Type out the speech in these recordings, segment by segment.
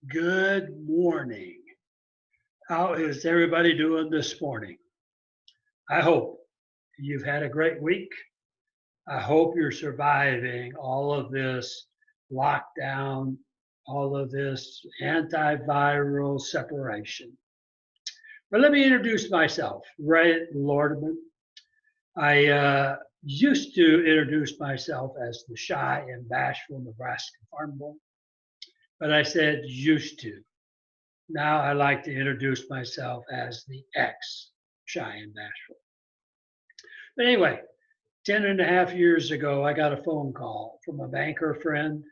Good morning. How is everybody doing this morning? I hope you've had a great week. I hope you're surviving all of this lockdown, all of this antiviral separation. But let me introduce myself, Ray Lordeman. I used to introduce myself as the shy and bashful Nebraska farm boy, but I said used to. Now I like to introduce myself as the ex shy and bashful. But anyway, 10 and a half years ago, I got a phone call from a banker friend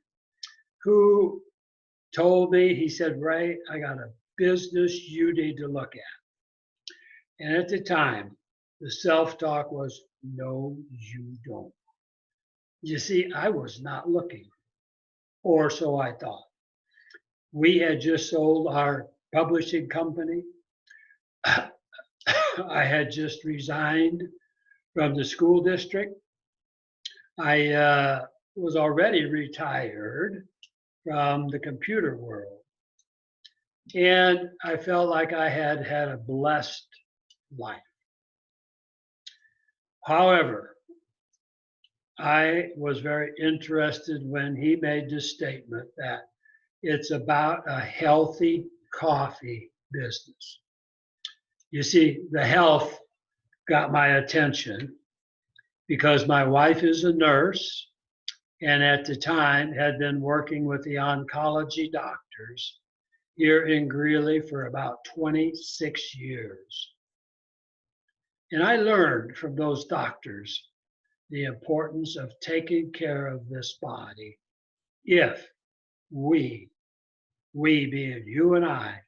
who told me, he said, Ray, I got a business you need to look at. And at the time, the self talk was, no, you don't. You see, I was not looking, or so I thought. We had just sold our publishing company. I had just resigned from the school district. I was already retired from the computer world. And I felt like I had had a blessed life. However, I was very interested when he made this statement that it's about a healthy coffee business. You see, the health got my attention because my wife is a nurse and at the time had been working with the oncology doctors here in Greeley for about 26 years. And I learned from those doctors the importance of taking care of this body if we being you and I,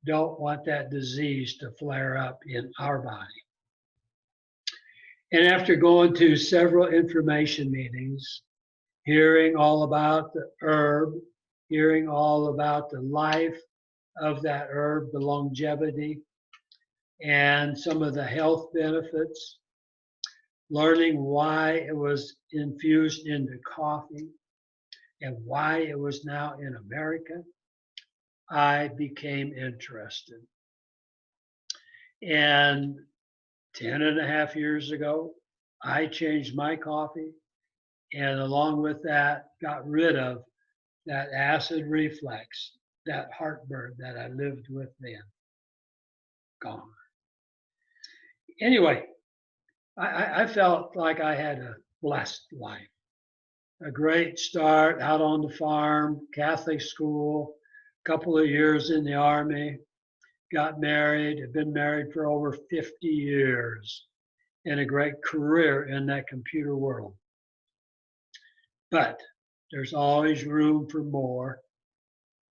don't want that disease to flare up in our body. And after going to several information meetings, hearing all about the herb, hearing all about the life of that herb, the longevity, and some of the health benefits, learning why it was infused into coffee and why it was now in America, I became interested. And 10 and a half years ago, I changed my coffee and along with that, got rid of that acid reflux, that heartburn that I lived with then. Gone. Anyway, I felt like I had a blessed life. A great start out on the farm, Catholic school, couple of years in the Army, got married, had been married for over 50 years, and a great career in that computer world. But there's always room for more,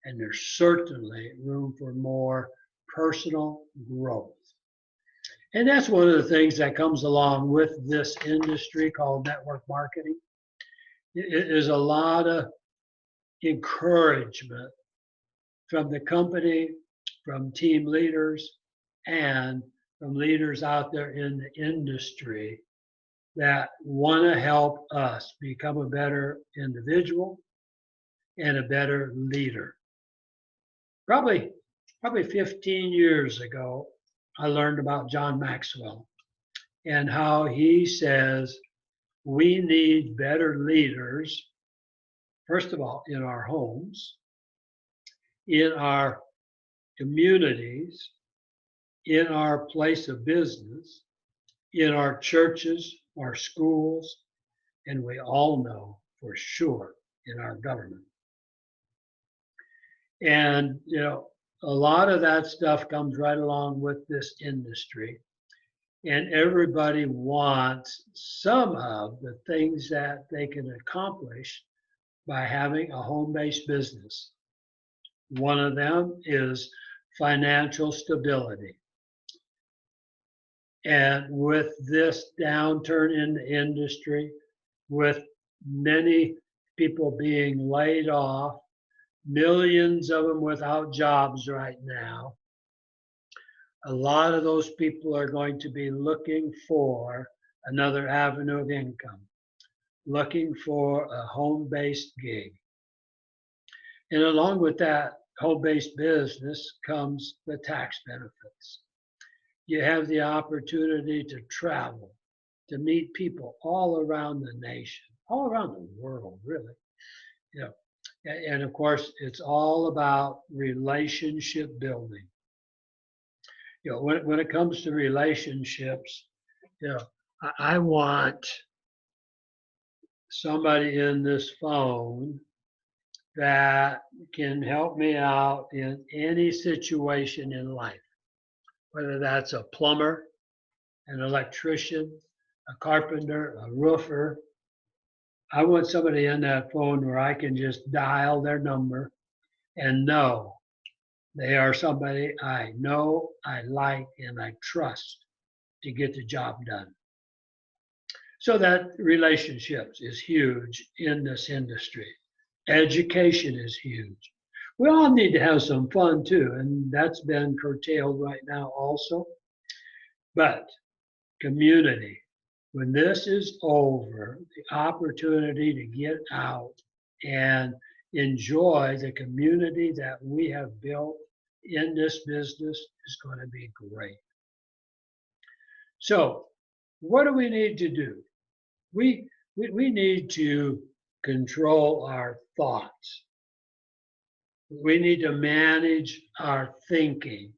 and there's certainly room for more personal growth. And that's one of the things that comes along with this industry called network marketing. It is a lot of encouragement from the company, from team leaders, and from leaders out there in the industry that want to help us become a better individual and a better leader. Probably 15 years ago, I learned about John Maxwell and how he says we need better leaders, first of all, in our homes, in our communities, in our place of business, in our churches, our schools, and we all know for sure in our government. And, a lot of that stuff comes right along with this industry. And everybody wants some of the things that they can accomplish by having a home-based business. One of them is financial stability. And with this downturn in the industry, with many people being laid off, millions of them without jobs right now, a lot of those people are going to be looking for another avenue of income, looking for a home-based gig. And along with that, home-based business comes the tax benefits. You have the opportunity to travel, to meet people all around the nation, all around the world, really. You know, and of course, it's all about relationship building. You know, when it comes to relationships, you know, I want somebody in this phone that can help me out in any situation in life, whether that's a plumber, an electrician, a carpenter, a roofer. I want somebody in that phone where I can just dial their number and know they are somebody I know, I like, and I trust to get the job done. So that relationships is huge in this industry. Education is huge. We all need to have some fun too, and that's been curtailed right now also. But community, when this is over, the opportunity to get out and enjoy the community that we have built in this business is going to be great. So, what do we need to do? We need to control our thoughts. We need to manage our thinking.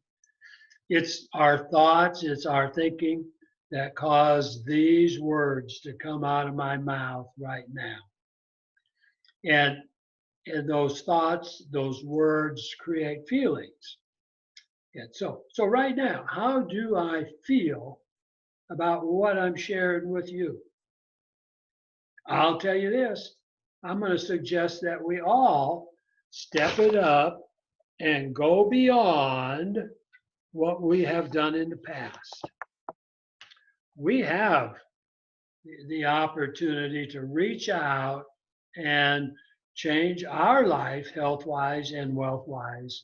It's our thoughts, it's our thinking that cause these words to come out of my mouth right now. And those thoughts, those words create feelings. And so right now, how do I feel about what I'm sharing with you? I'll tell you this, I'm going to suggest that we all step it up and go beyond what we have done in the past. We have the opportunity to reach out and change our life health-wise and wealth-wise,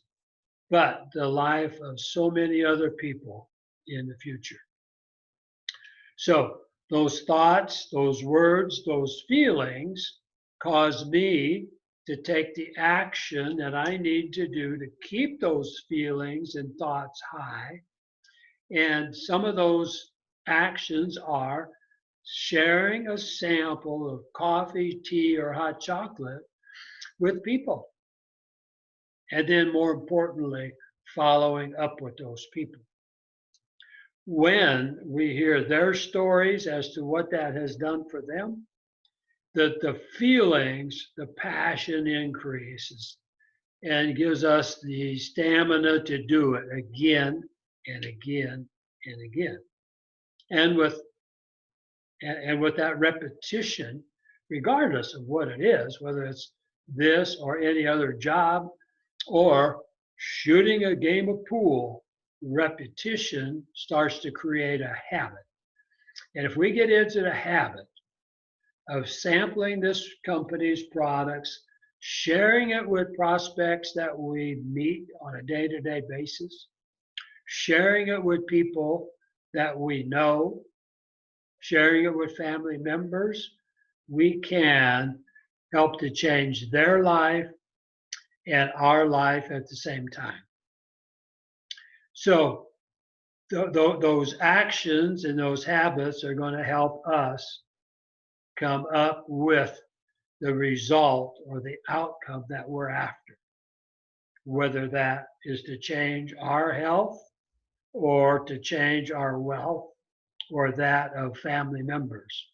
but the life of so many other people in the future. So those thoughts, those words, those feelings cause me to take the action that I need to do to keep those feelings and thoughts high. And some of those actions are sharing a sample of coffee, tea, or hot chocolate with people. And then more importantly, following up with those people. When we hear their stories as to what that has done for them, the feelings, the passion increases and gives us the stamina to do it again and again and again. And with that repetition, regardless of what it is, whether it's this or any other job or shooting a game of pool, repetition starts to create a habit. And if we get into the habit of sampling this company's products, sharing it with prospects that we meet on a day-to-day basis, sharing it with people that we know, sharing it with family members, we can help to change their life and our life at the same time. So those actions and those habits are going to help us come up with the result or the outcome that we're after, whether that is to change our health or to change our wealth or that of family members.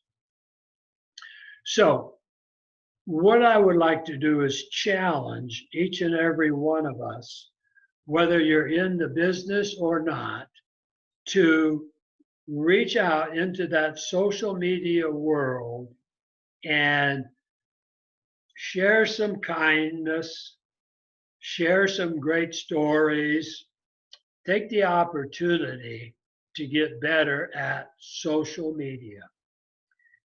So what I would like to do is challenge each and every one of us, whether you're in the business or not, to reach out into that social media world and share some kindness, share some great stories, take the opportunity to get better at social media.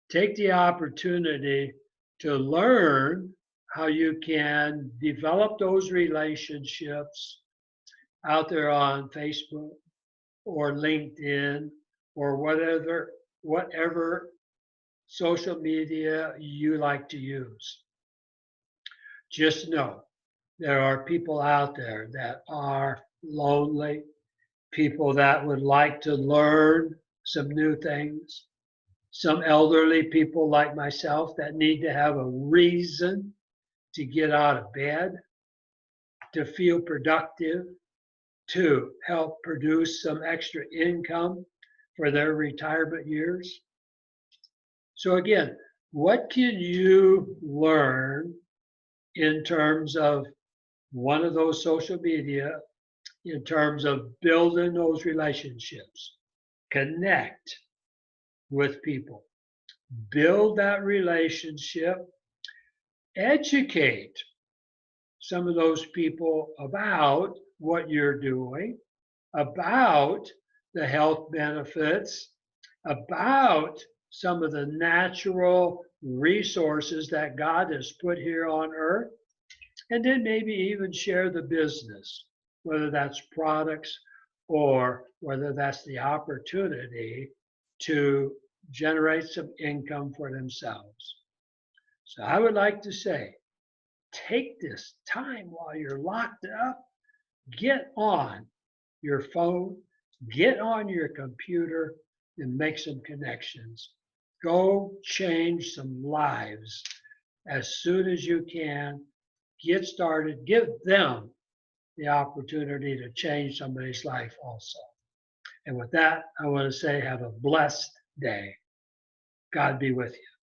Take the opportunity to learn how you can develop those relationships out there on Facebook or LinkedIn or whatever social media you like to use. Just know There are people out there that are lonely, people that would like to learn some new things, some elderly people like myself that need to have a reason to get out of bed, to feel productive, to help produce some extra income for their retirement years. So again, what can you learn in terms of one of those social media, in terms of building those relationships? Connect with people, build that relationship, educate some of those people about what you're doing, about the health benefits, about some of the natural resources that God has put here on earth, and then maybe even share the business, whether that's products or whether that's the opportunity to generate some income for themselves. So I would like to say, take this time while you're locked up, get on your phone, get on your computer, and make some connections. Go change some lives as soon as you can. Get started, give them the opportunity to change somebody's life also. And with that, I want to say have a blessed day. God be with you.